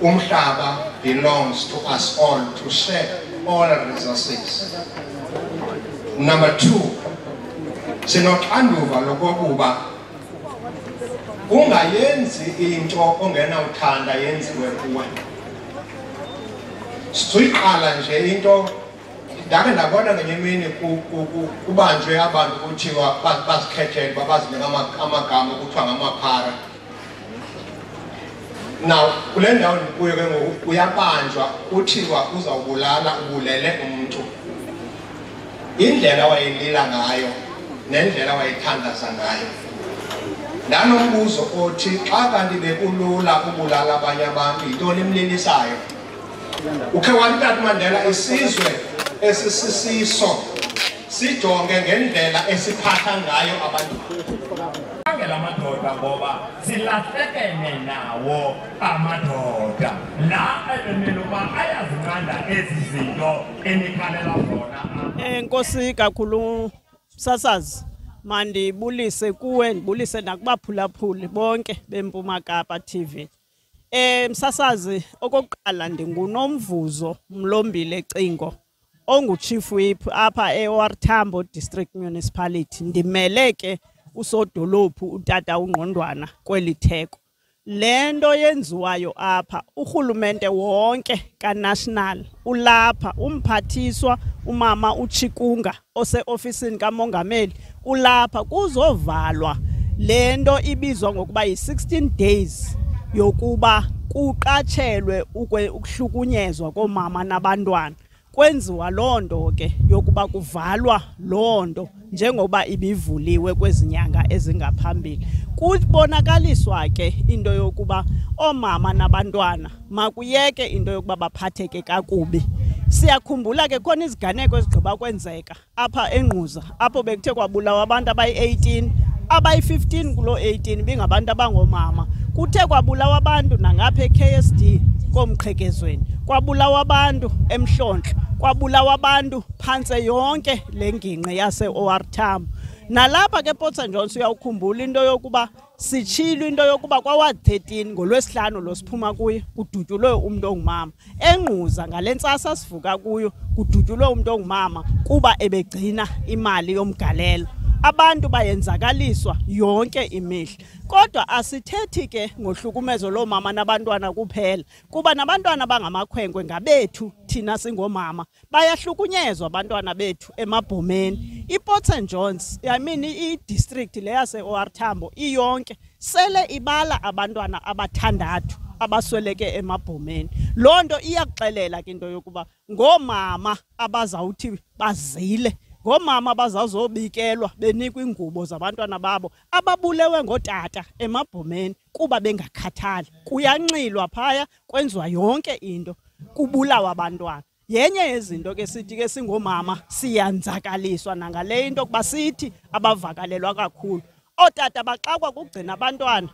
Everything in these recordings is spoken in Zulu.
Umhlaba belongs to us all to share all resources. Number 2, sinoxanduva lokokuba ungayenzi into ongenawuthanda yenziwe kuwe. Siyiqala nje into ndake ndabona ngenye imini kubanjwe abantu kuthiwa bazikhethele bazinika amagama kuthiwa ngamaphara. Now kule ndawo ndikuyo ke ngoku uyabanjwa kuthiwa uzawubulala ubulele umuntu. Indlela wayelila ngayo nendlela wayithandaza ngayo. Ndanombuzo othi xa kanti bekulula ubulala abanye abantu yintoni emlilisayo? Ukhe wathi Mandela isizwe esisisiso sijonge ngendlela esiphatha ngayo abantu. Angela madoda ngoba silahlekene nawo amadoda la ebemele uba ayazinqanda ezi zinto enikhalela zona. Enkosi kakhulu Msasazi, mandibulise kuwe, ndibulise nakubaphulaphuli bonke beMpuma Kapa TV. Msasazi, okokuqala ndinguNomvuzo Mlombile Cingo, ongu-Chief Whip apha eOR Tambo District Municipality. Ndimele ke usodolophu utata uNgqondwana kweli theko. Le nto yenziwayo apha urhulumente wonke ka-national ulapha, umphathiswa umama uChikunga ose-ofisini kamongameli ulapha kuzovalwa le nto ibizwa ngokuba yi-16 days yokuba kuqatshelwe ukuhlukunyezwa komama nabantwana. Kwenziwa loo nto ke yokuba kuvalwa loo nto njengoba ibivuliwe kwezi nyanga ezingaphambili. Kubonakaliswa ke into yokuba oomama nabantwana makuyeke into yokuba baphatheke kakubi. Siyakhumbula ke khona iziganeko ezigqiba kwenzeka apha eNgquza apho bekuthe kwabulawa abantu abayi-18, abayi-15 kulo 18 bingabantu abangoomama. Kuthe kwabulawa abantu nangapha eKSD koMqhekezweni, kwabulawa abantu eMhlonhle, kwabulawa abantu phantse yonke le ngingqi yase-OR Tambo. Nalapha ke Port St John uyawukhumbula into yokuba sitshilo into yokuba kwaWard 13 ngoLwesihlanu lo siphuma kuyo kudutyulwe umuntu ongumama. eNgquza ngale ntsasa sivuka kuyo kudutyulwe umuntu ongumama kuba ebegcina imali yomgalelo. Abantu bayenzakaliswa yonke imihla. Kodwa asithethi ke ngohlukumezo loomama nabantwana kuphela, kuba nabantwana bangamakhwenkwe ngabethu thina singomama bayahlukunyezwa abantwana bethu emabhomeni. iPort St Johns, i-district le yase-OR Tambo iyonke sele ibala abantwana abathandathu abasweleke emabhomeni. Loo nto iyakuxelela ke into yokuba ngoomama abazawuthi bazile, ngoomama bazazobikelwa benikwa ingubo zabantwana babo ababulewe ngotata emabhomeni kuba bengakhathali. Kuyanxilwa phaya, kwenziwa yonke into, kubulawa abantwana. Yenye yezinto ke sithi ke singomama siyanzakaliswa nangale into kuba sithi abavakalelwa kakhulu. Ootata baxakwa kugcina abantwana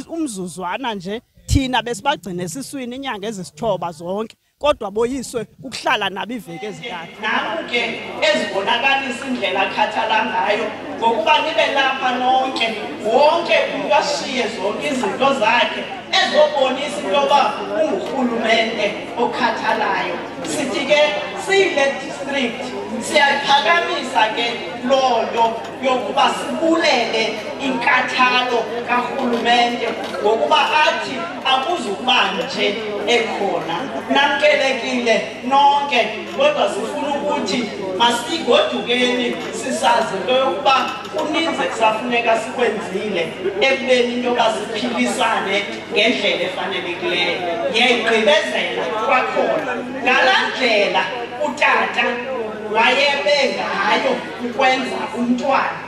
umzuzwana nje, thina besibagcina esiswini inyanga ezisithoba zonke, kodwa boyiswe kukuhlala nabo iveki ezintathu. Naku ke ezibonakalisa indlela akhathala ngayo ngokuba nibe lapha nonke, wonke umntu ashiye zonke izinto zakhe ezobonisa into yoba ungurhulumente okhathalayo. Sithi ke siyile district siyaphakamisa ke loo nto yokuba sibulele inkathalo karhulumente ngokuba athi akuzukuba nje ekhona. Namkelekile nonke, kodwa sifuna ukuthi masigodukeni sisazi into yokuba kuninzi kusafuneka sikwenzile ekubeni into yoba siphilisane ngendlela efanelekileyo. Yayigqibezela kwakhona ngalaa ndlela utata wayebe ngayo ukwenza umntwana,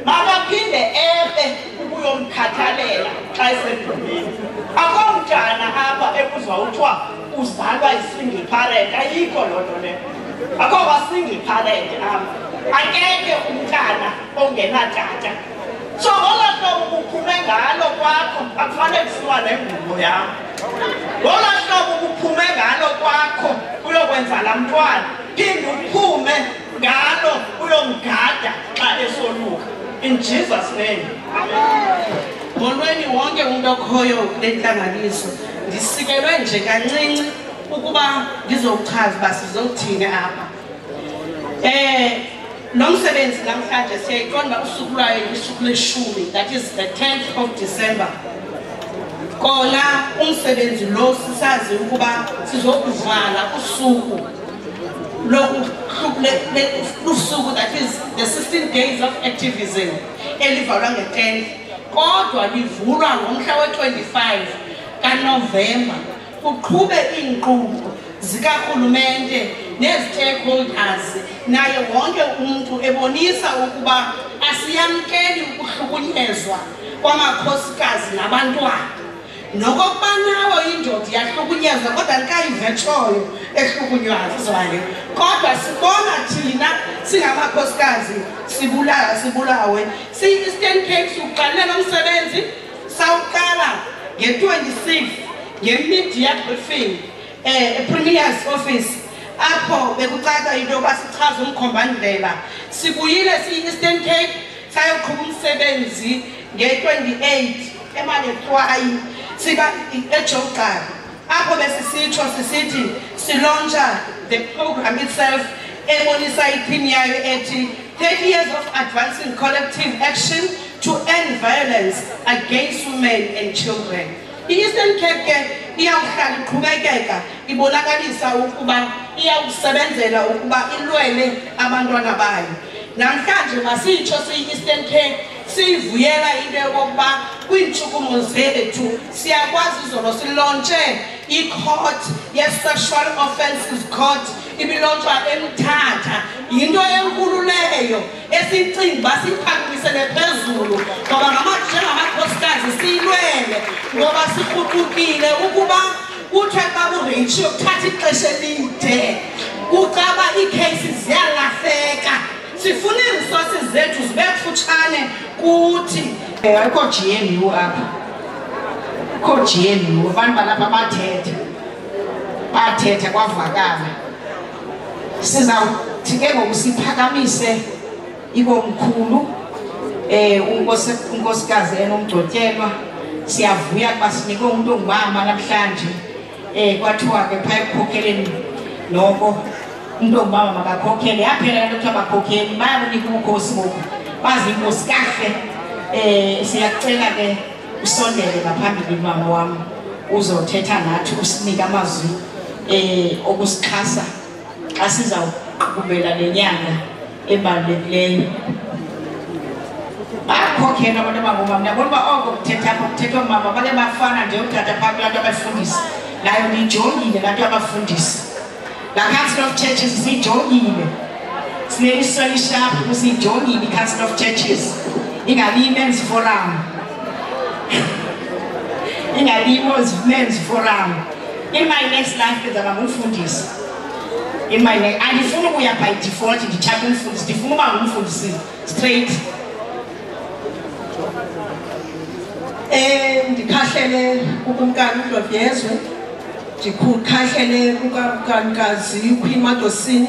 mabaphinde ebe ukuyomkhathalela xa esebhomeni. Akho mntana apha ekuzwa uthiwa uzalwa yi-single parent, ayikho loo nto leyo. Akho kwa-single parent apha, akekho umntana ongenatata. So ngolaa hlobo uphume ngalo kwakho akufanele kusiwa nengubo yam. Ngolaa hlobo uphume ngalo kwakho uyokwenza laa mntwana, phinde uphume ngalo uyomgada xa esoluka. In Jesus' name. Molweni wonke umuntu okhoyo kule ntlanganiso. ndisikelwe nje kancinci ukuba ndizochaza uba sizothini apha. Lo msebenzi namhlanje siyayiqonda uba usuku lwayo isuku leshumi, that is the 10th of December. Kona umsebenzi lo sisazi ukuba sizokuvala usuku usuku, that is the 16 days of activism elivalwa nge-10th, kodwa livulwa ngomhla we-25 kaNovemba. Kuqhube iinkqubo zikarhulumente nezi-stakeholders, naye wonke umuntu ebonisa ukuba asiyamkeli ukuhlukunyezwa kwamakhosikazi nabantwana. Nokokuba nawo indoda yahlukunyezwa kodwa ndikayivetshoyo ehlukunyezwayo, kodwa sibona thina singamakhosikazi sibulawe. Siyi-Eastern Cape siwuqalile lo msebenzi, sawuqala nge-26 nge-media briefing Premier's office, apho bekucaca into yoba sichaze umkhombandlela. Sibuyile siyi-Eastern Cape sayoqhuba umsebenzi nge-28 eMalekwayi siba eJogxana, apho besisitsho sisithi silontsha the program itself ebonisa iphini yayo ethi 30 years of advancing collective action to end violence against women and children. I-Eastern Cape ke iyawuhlala iqhubekeka ibonakalisa ukuba iyawusebenzela ukuba ilwele abantwana bayo. Namhlanje masitsho siyi-Eastern Cape siyivuyela into yokokuba kwiintshukumo zethu siyakwazi izolo silontshe i-court ye-sexual offences court ibilontshwa eMthatha. Yinto enkulu leyo esicinga uba siyiphakamisele phezulu ngoba njengamakhosikazi siyilwele, ngoba sikruqukile ukuba kuthiwe xa kureyitshiwe kuthatha ixesha elide, kucaba iikheyisi ziyalahleka. Sifuna izisosi zethu zibe kufutshane kuthi. Ayikho GNU apha, kho GNU, abantu balapha bathetha kwavakala. Sizawuthi ke ngoku siphakamise ikomkhulu unkosikazi enomgcotyelwa. Siyavuya kuba sinikwe umuntu ongumama namhlanje. Kwathiwa ke phaya ekukhokeleni noko umuntu ongumama makakhokhele, yaphela lento kuthiwa bakhokheli bayakunika ubukhosi boku bazi inkosi kahle. Siyakucela ke usondele ngaphambili mama wami uzothetha nathi, usinike amazwi okusixhasa xa sizawuqhubela lenyanga ebalulekileyo. Bakhokhela abantu abangomama, ndiyabona uba oko kuthetha apha kuthethwa mama bake bafana nje uthatha phaa kulanto abafundisi, nayo ndiyijongile lanto abafundisi. La Council of Churches siyijongile, sinelisweni sharp siyijongile i-Council of Churches. Ingabi men's forum, ingabi men's forum. In my next life ndizaba ngumfundisi. In my next, andifuni ukuya by default ndithathe umfundisi, ndifuna uba ngumfundisi straight. Ndikhahlele ukumkani uDlovyezwe, ndikhahlele kukamkanikazi uQueen Madosini,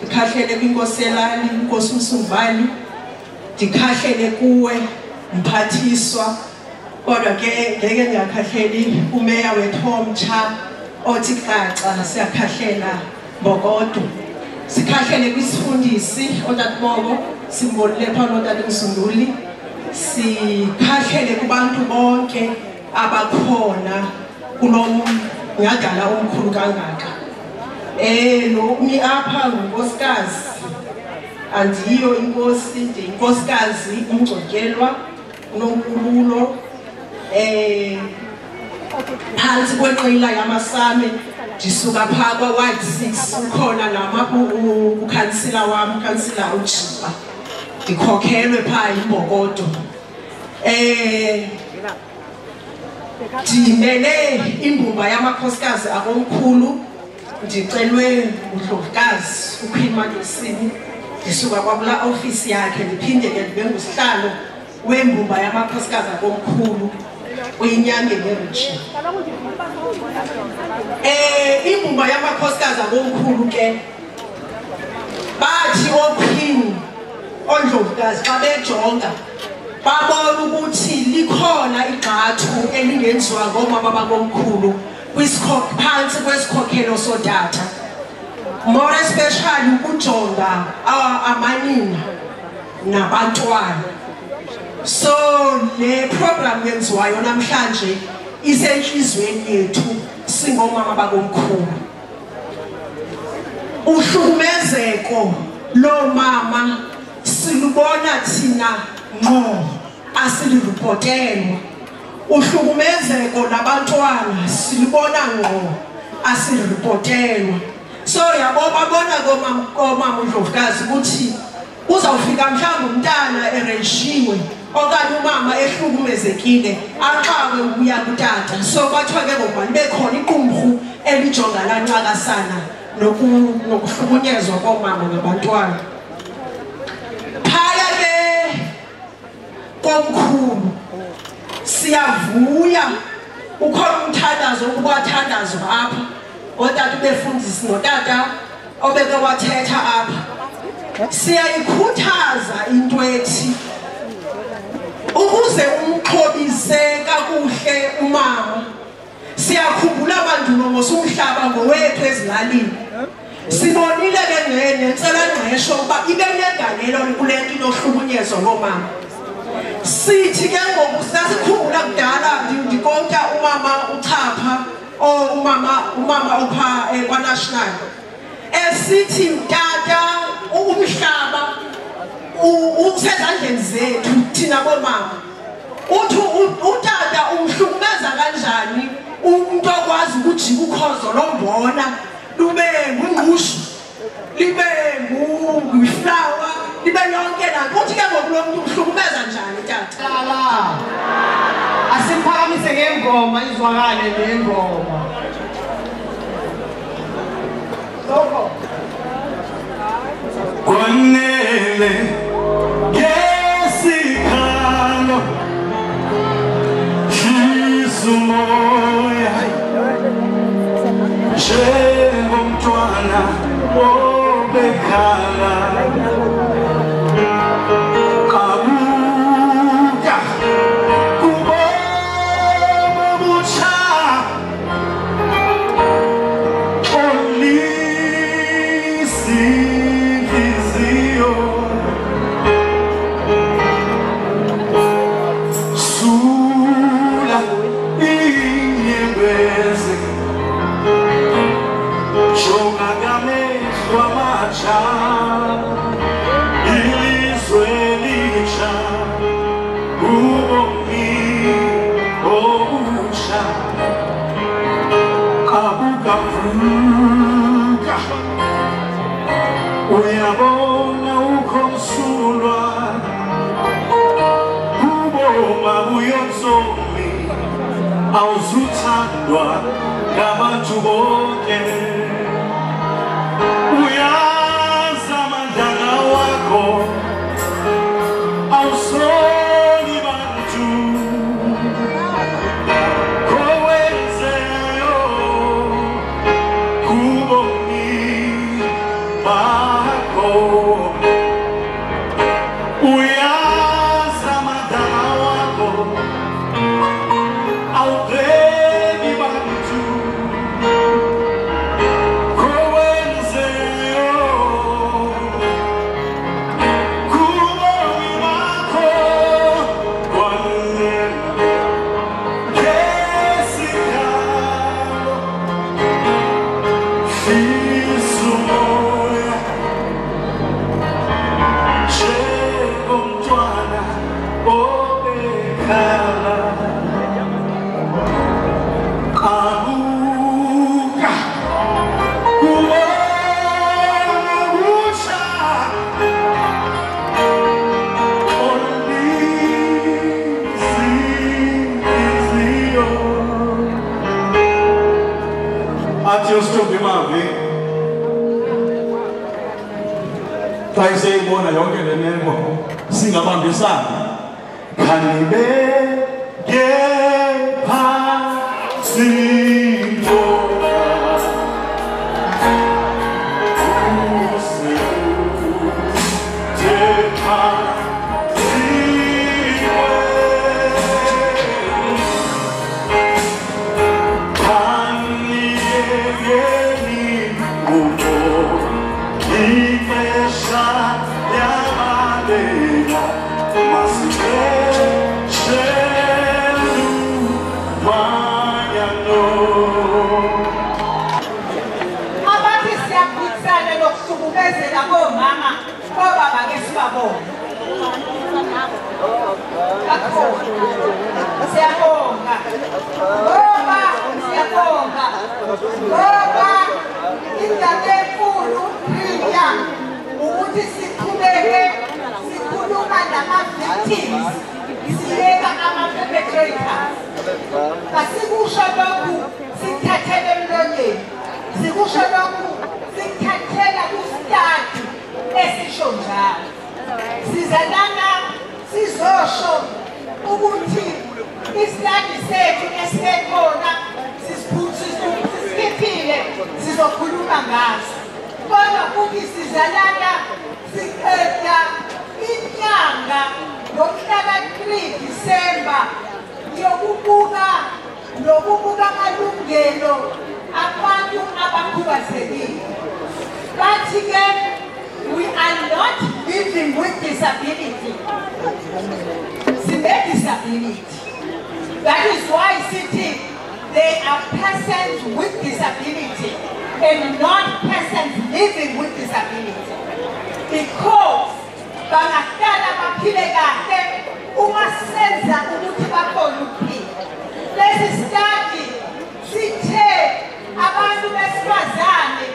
ndikhahlele kwinkosi yelali inkosi uMsungubani, ndikhahlele kuwe mphathiswa. Kodwa ke ngeke ndingakhahleli umeya wethu omtsha othi xaxa, siyakhahlela Mbokodo. Sikhahlele kwisifundisi otatibongo simbolile phaa notata Msunduli. Sikhahlele kubantu bonke abakhona kulo nyhadala omkhulu kangaka. Nomi apha ngunkosikazi, andiyo inkosi, ndiyinkosikazi uMgcotyelwa uNonkululo. Phantsi kwenqila yamasame ndisuka phaa kwa-Ward 6 ukhona ukhansila wam, ukhansila uJiba, ndikhokhelwe phaa yiMbokodo. Ndimele imbumba yamakhosikazi akomkhulu, ndicelwe uDlovukazi uQueen Madosini, ndisuka kwakula ofisi yakhe ndiphinde ke ndibe ngusihlalo wembumba yamakhosikazi akomkhulu kwiNyangeni eRichie. Imbumba yamakhosikazi akomkhulu ke bathi oQueen oNdlovukazi xa bejonga babona ukuthi likhona igqathu elingenziwa ngomama bakomkhulu phansi kwesikhokhelo sodata, more especially ukujonga amanina nabantwana. So le program yenziwayo namhlanje isenhlizweni yethu singomama bakomkhulu. Uhlukumezeko lo mama silubona thina ngqo, asilireportelwa. Uhlukumezeko nabantwana silubona ngqo, asilireportelwa. So yabo babona komama uNdlovukazi ukuthi uzawufika mhlawumbe umntana ereshiwe okanye umama ehlukumezekile axawe ukuya kutata. So bathiwa ke ngoba libe khona iqumrhu elijonga lancakasana nokuhlukunyezwa komama nabantwana. Phaya ke komkhulu siyavuya ukhona umthandazo ukubathandazo apha otata ubefundisi notata obeke wathetha apha. Siyayikhuthaza into ethi ukuze umxhobise kakuhle umama. Siyakhumbula abantu ngosumhlaba ngowethu ezilalini. Sibonile ke nentsela-ngqesho ukuba ibe negalelo kule nto inohlukunyezo lomama. Sithi ke ngoku sasikhumbula kudala ndikota umama uChapha umama opha kwaNational esithi tata umhlaba usezandleni zethu thina bomama. Uthi utata umhlukumeza kanjani umuntu okwazi ukujika ukhozo lombona lube ngungqushu libe nguflower libe yonke la. Uthi ke ngoku lo muntu umhlukumeza njani tata? Asiphakamise ngengoma izwakale ngengoma. Soko Kwanele yesikhalo Shisumoya njengomntwana obekhala kabuka kubomo butsha uyabona ukhomsulwa kuboma buyonzomi awuzuthandwa ngabantu bonke. Uyazi amandla wakho awusoli bantu kowenzeyo kubomi bakho. Uyazi amandla wakho awubheki bantu kowenzeyo kubomi bakho. Kwanele ngesikhalo Shisumoya njengomntwana obekhala kabuka kubomo butsha olizinhliziyo. Athi uSithombe Mavi xa iseyibona yonke le meko singabambisana khanibeke phantsi Thank you. wanyano Abathi siyaphikisana nokuhlukumezeka komama kobaba ke sibabona. Siyabonga. Ngoba siyabonga. Ngoba indaba enkulu priya ukuthi siqhubeke sikhuluma nama-victims siyeka ama-perpetrators. Asikusho lokhu sikuthathele emlonyeni. Sikusho lokhu sikuthathela kustadi esisho njalo. Sizalana sizosho ukuthi istadi sethu esikhona sisiphile sizokhuluma ngaso. Kodwa ukuthi sizalana siqeda inyanga yomhlaka 3 Disemba yokubuka nokubuka amalungelo abantu abakhubazekile. Bathi ke we are not living with disability. Disability. That is why sitting they are persons with disability and not persons living with disability. Because bangahlala baphile kahle uma senza ukuthi bakhona ukuphila. Lesi study sithe abantu besifazane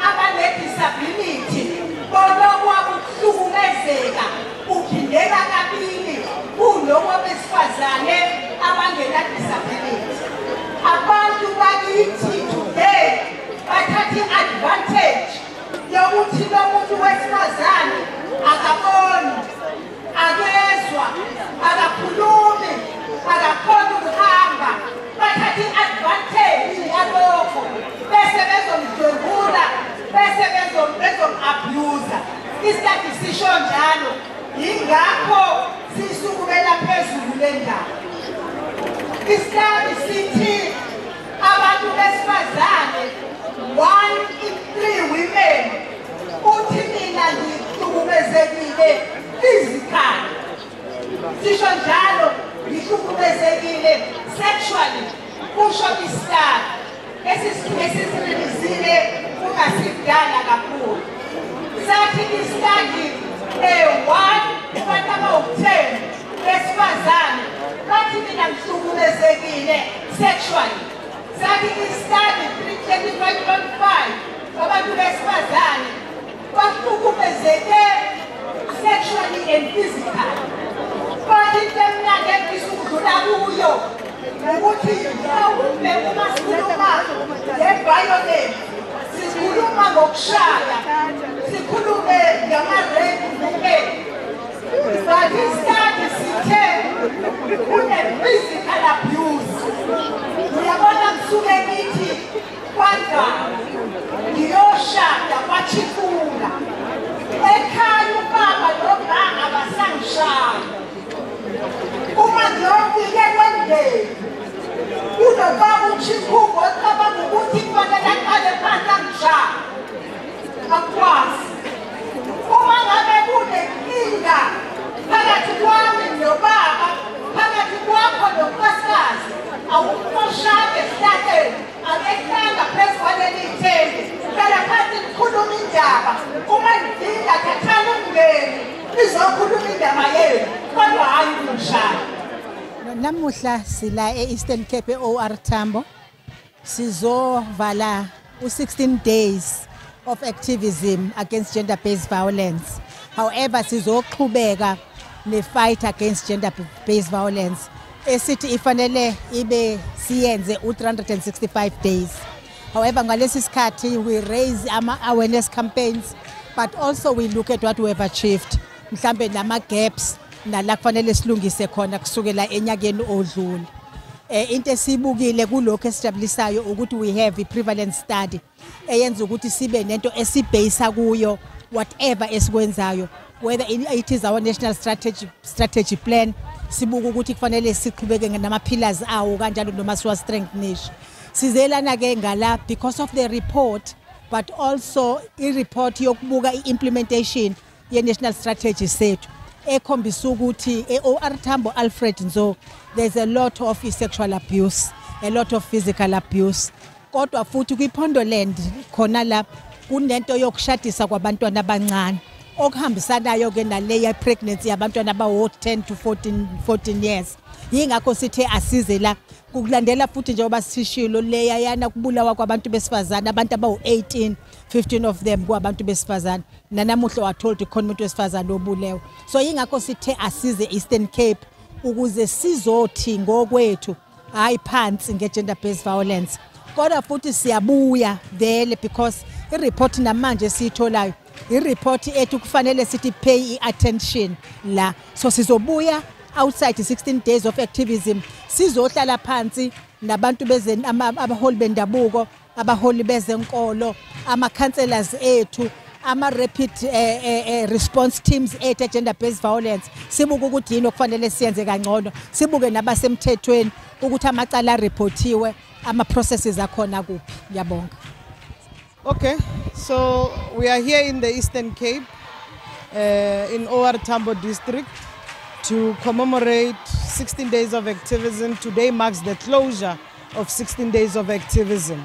abane-disability bonokuhlukumezeka uphindeka kabili kuloko besifazane abangena-disability. Abantu bakithi today bathatha i-advantage yokuthi lo muntu wesifazane akaboni, akezwa, akakhulumi, akakhona ukuhamba. Bathatha i-advantage yalokho bese bezomdlwengula, bese bezom-abuser. Isikhathi sisho njalo, yingakho sisukumela phezulu le ndaba. Isikhathi sithi abantu besifazane 1 in 3 women uthi mina ngihlukumezekile physically. Sisho njalo ngihlukumezekile sexually. Kusho isikhathi esisirilizile kungasidala kakhulu. Sathi isikhathi 1/10 besifazane bathi mina ngihlukumezekile sexually. Sathi isikhathi 335.5 abantu besifazane bahlukumezeke sexually and physically. Bathi temnande kisukudlula kuyo ukuthi mhlawumbe uma sikhuluma nge-violence sikhuluma ngokushaya, sikhulume ngama-rape kuphela. But isikhathi sithe kune-physical abuse. Uyabona kusuke ngithi kwanzani ngiyoshada kwachifula ekhaya ubaba nomama basangishaya. Uma ngiyofike kwendeni unobaba uchikhungo ocabanga ukuthi kufanele aqale phansi angishaya. Akwazi. Uma ngabe kunenkinga phakathi kwami nobaba, phakathi kwakho nonkosikazi, awumoshake esihlahleni, akehlanga phezu kwaleli ithende. Hlala phansi nikhuluma indaba. Uma nidinga thathani umngeni nizokhuluma indaba yenu, kodwa hayi ukungishaya. Namuhla sila e-Eastern Cape OR Tambo sizovala u-16 days of activism against gender-based violence. However, sizoqhubeka ne-fight against gender-based violence. Esithi ifanele ibe siyenze u-365 days. However, ngalesi sikhathi we raise ama-awareness campaigns, but also we look at what we have achieved. Mhlambe nama-gaps nala kufanele silungise khona kusukela enyakeni odlule. Into esibukile kulokho esijabulisayo ukuthi we have a prevalence study eyenza ukuthi sibe nento esibhayisa kuyo whatever esikwenzayo, whether it is our national strategy plan, sibuka ukuthi kufanele siqhubeke nama pillars awo kanjalo noma siwa strengthen. Sizelana ke ngala because of the report, but also i-report yokubuka i-implementation ye national strategy sethu ekhombisa ukuthi e-OR Tambo Alfred Nzo there's a lot of sexual abuse a lot of physical abuse. Kodwa futhi kwiPondoland khona la kunento yokushadisa kwabantwana abancane okuhambisanayo ke naleya pregnancy yabantwana abawo 10 to 14 years. Yingakho sithe asize la kulandela futhi njengoba sishilo leya yana kubulawa kwabantu besifazana abantu abawu 18 15 of them kwabantu besifazana nanamuhla wathola khona umuntu wesifazana obulewe. So yingakho sithe asize Eastern Cape ukuze sizothi ngokwethu hayi phansi ngegender based violence. Kodwa futhi siyabuya vele because ireport namanje sitholayo ireport ethu kufanele sithi pay attention la. So sizobuya outside 16 days of activism sizohlala phansi nabantu bezeni abaholi bendabuko abaholi bezenkolo ama counselors ethu ama rapid response teams ethu gender based violence sibuke ukuthi yini okufanele siyenze kangcono sibuke nabasemthethweni ukuthi amacala reportiwe ama processes akhona kuphi. Ngiyabonga. Okay, so we are here in the Eastern Cape in OR Tambo district to commemorate 16 days of activism. Today marks the closure of 16 days of activism.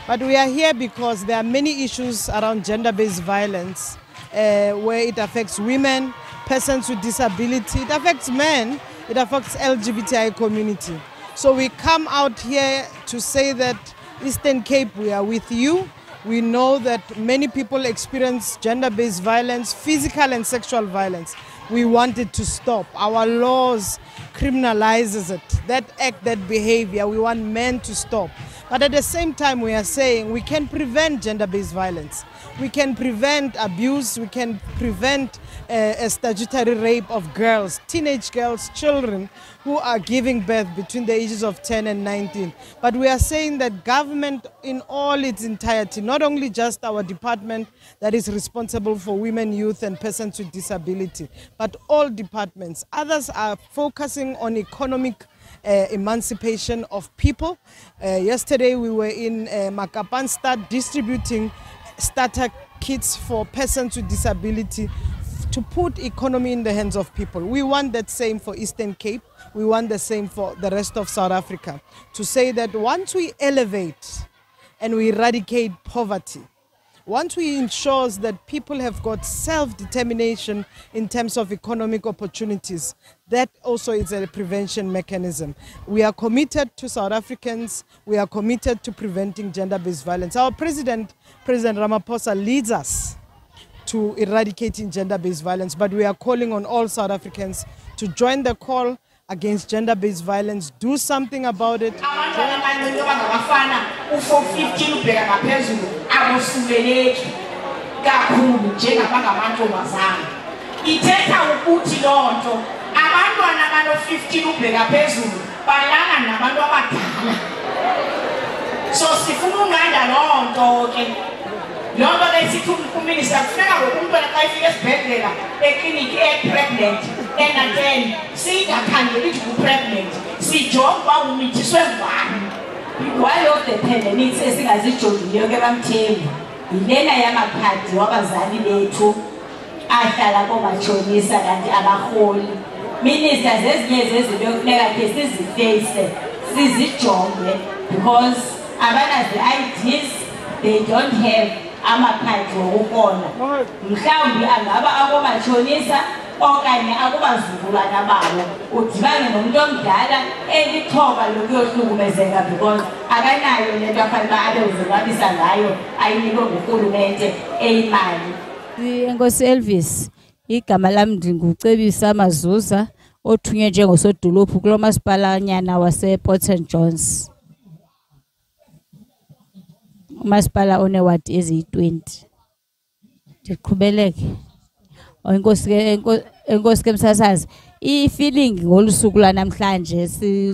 But we are here because there are many issues around gender-based violence where it affects women, persons with disability, it affects men, it affects LGBTI community. So we come out here to say that Eastern Cape, we are with you. We know that many people experience gender-based violence, physical and sexual violence. We want it to stop. Our laws criminalizes it. That act, that behavior, we want men to stop. But at the same time, we are saying we can prevent gender-based violence. We can prevent abuse. We can prevent a statutory rape of girls, teenage girls, children who are giving birth between the ages of 10 and 19. But we are saying that government in all its entirety, not only just our department that is responsible for women, youth and persons with disability, but all departments. Others are focusing on economic emancipation of people. Yesterday we were in Makapan distributing starter kits for persons with disability to put economy in the hands of people. We want that same for Eastern Cape. We want the same for the rest of South Africa. To say that once we elevate and we eradicate poverty, once we ensure that people have got self-determination in terms of economic opportunities, that also is a prevention mechanism. We are committed to South Africans. We are committed to preventing gender-based violence. Our President Ramaphosa, leads us to eradicating gender-based violence, but we are calling on all South Africans to join the call against gender-based violence, do something about it. Lomba lesithi uminister kufuneka ngokuntwana xa ifika esibhedlela ekliniki pregnant then singakhangeli ukuthi ku-pregnant sijonge uba umithiswe ngubani. One of the pandemics esingazijongileyo ke bamthembu yilena yamakhadi wabazali bethu ahlala komatshonisa kanti abarholi. Minister zezinye zezinto ekufuneka ke sizifeyise sizijonge because abanazi-IDs, they don't have amakhadi wokukona. Mhlawumbi angaba akomatshonisa okanye akubazukulwana babo udibane nomuntu omdala elithoba lokuyohlukumezeka because akanayo lento afanele abezonwabisa ngayo ayinikwe ngurhulumente eyimali. Enkosi Elvis, igama lami ndingucebisa Mazuza othunywe njengosodolophu kulo masipalanyana wasePort St Johns. Umasipala onewadi eziyi-20. Ndiqhubeleke. Enkosi ke msasazi, i-feeling ngolusuku lwanamhlanje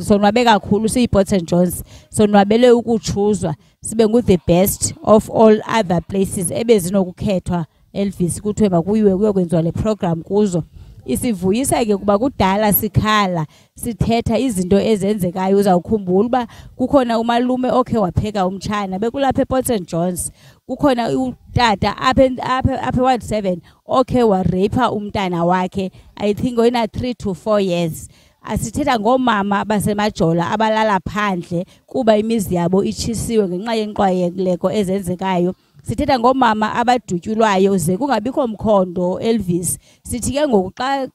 sonwabe kakhulu siyi-Port St Johns, sonwabele ukuchuzwa sibe ngu-the best of all other places ebezinokukhethwa Elvis kuthiwe makuyiwe kuyokwenziwa le program kuzo. Isivuyisa ke kuba kudala sikhala sithetha izinto ezenzekayo. Uzawukhumbula uba kukhona umalume okhe wapheka umtshana bekulapha ePort St Johns, kukhona utata apha Ward 7 okhe warapha umntana wakhe, I think oyina 3 to 4 years. Asithetha ngomama basemajola abalala phandle kuba imizi yabo itshisiwe ngenxa yenqwayeleko ezenzekayo. Sithetha ngomama abadutyulwayo ze kungabikho mkhondo Elvis. Sithi ke ngoku xa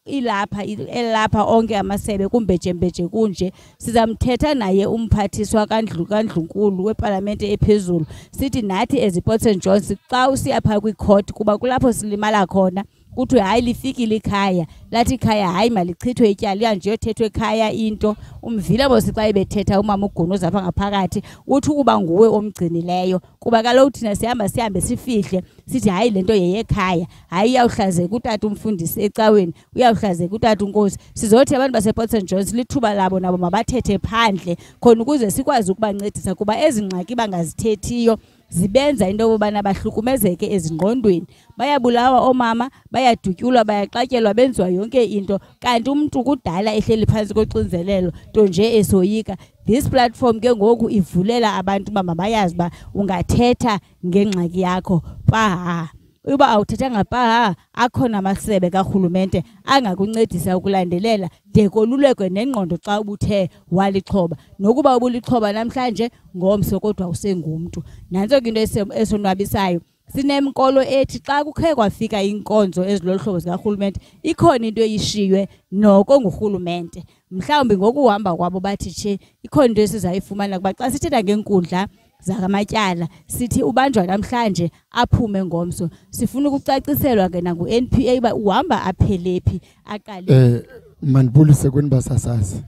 elapha onke amasebe kumbejembeje kunje sizamthetha naye umphathiswa kaNdlunkulu weParlamente ephezulu. Sithi nathi as Port St Johns xa usiya pha kwicourt kuba kulapho silimala khona kuthi hayi lifikile ikhaya lathi ikhaya hayi malichithwe ityala nje yothethwe ekhaya into umvile bosi xa ebethetha umama uGunuza apha ngaphakathi uthi ukuba nguwe omgcinileyo kuba kaloku thina sihambe sifihle sithi hayi lento yeyekhaya hayi uyawuhlazeka utata umfundisi ecaweni uyawuhlazeka utata uNkosi sizothi abantu basePort St Johns lithuba labo nabo mabathethe phandle khona ukuze sikwazi ukubancedisa kuba ezingxaki bangazithethiyo zibenza into yobana bahlukumezeke ezingqondweni bayabulawa omama bayadutyulwa bayaxatyelwa benziwa yonke into kanti umuntu kudala ehleli phansi koxinzelelo nto nje esoyika. This platform ke ngoku ivulela abantu uba mabayazi ba ungathetha ngengxaki yakho paha uba awuthethanga paha akhona amasebe karhulumente angakuncedisa ukulandelela de kolulekwe nengqondo xa ubuthe walixhoba nokuba ubulixhoba namhlanje ngomso kodwa usengumntu. Nanso ke into esonwabisayo sinemkolo ethi xa kukhe kwafika inkonzo eziloluhlobo zikarhulumente ikhona into eyishiywe noko ngurhulumente mhlawumbi ngokuhamba kwabo bathi tshe ikhona into esizayifumana kuba xa sithetha ngenkundla zakamatyala sithi ubanjwa namhlanje aphume ngomso. Sifuna ukucaciselwa ke nangu-NPA uba uhamba aphelephi aqale. Mandibulise kweni basasazi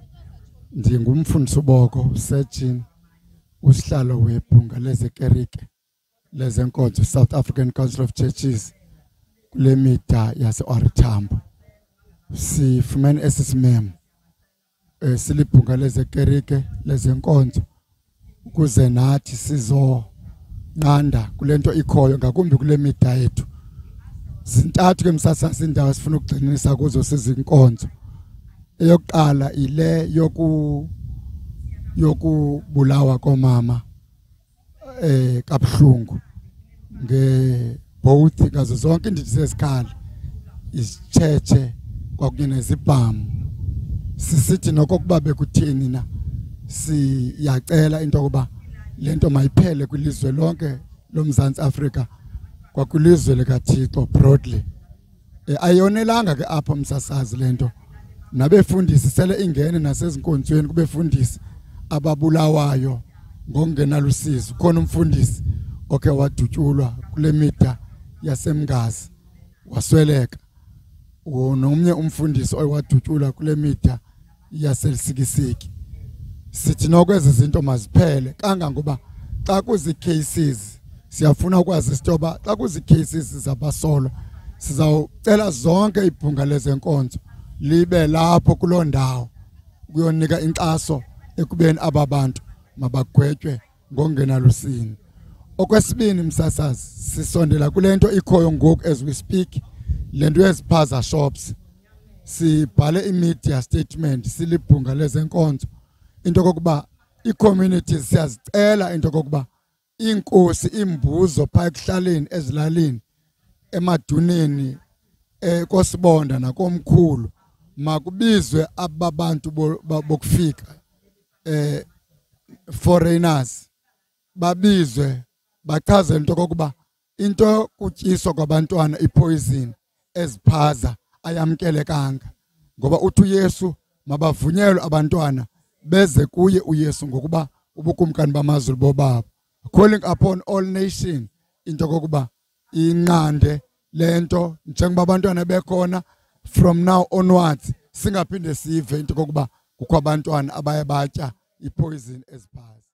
ndingumfundisi uboko Sejin usihlalo webhunga lezekerike lezenkonzo South African Council of Churches kule mida yase-OR Tambo. Sifumene esisimemo silibhunga lezekerike lezenkonzo ukuze nathi sizonqanda kule nto ikhoyo ngakumbi kule mida yethu. Zintathu ke msasazi indawo sifuna ukugcinisa kuzo sizinkonzo. Eyokuqala ile yokubulawa komama kabuhlungu both ngazo zonke indidi zezikhali isitshethe kwakunye nezibhamu. Sisithi nokokuba bekuthini na siyacela into yokuba lento mayiphele kwilizwe lonke loMzantsi Afrika kwakwilizwe likaThixo broadly. Ayonelanga ke apha msasazi lento nabefundisi sele ingene nasezinkonzweni kubefundisi ababulawayo ngokungenalusizo. Khona umfundisi oke wadutyulwa kule mida yasemngazi wasweleka nomnye umfundisi owadutyulwa kule mida yaseLsikisiki. Sithi nokwezi zinto maziphele kangangoba xa kuzi cases siyafuna ukwazi isitoba xa kuzi cases zabasolo sizawucela zonke ibhunga lezenkonzo libe lapho kuloo ndawo kuyonika inkxaso ekubeni ababantu mabagwetywe ngokungenalusini. Okwesibini msasazi sisondela kule nto ikhoyo ngoku as we speak lento yeziphaza shops sibhale imedia statement silibhunga lezenkonzo into kokuba icommunities siyazicela into kokuba inkosi imbuzo pha ekuhlaleni ezilalini emaduneni kosibonda nakomkhulu makubizwe ababantu bokufika foreigners babizwe bachaze into kokuba into kutyiswa kwabantwana ipoison eziphaza ayamkelekanga ngoba uthi uYesu mabavunyelwe abantwana beze kuye uYesu ngokuba ubukumkani bamazulu bobabo calling upon all nation into kokuba inqande lento njengoba abantwana bekhona from now onwards singaphinde sive into kokuba kukho abantwana abaye batya ipoison eziphaza.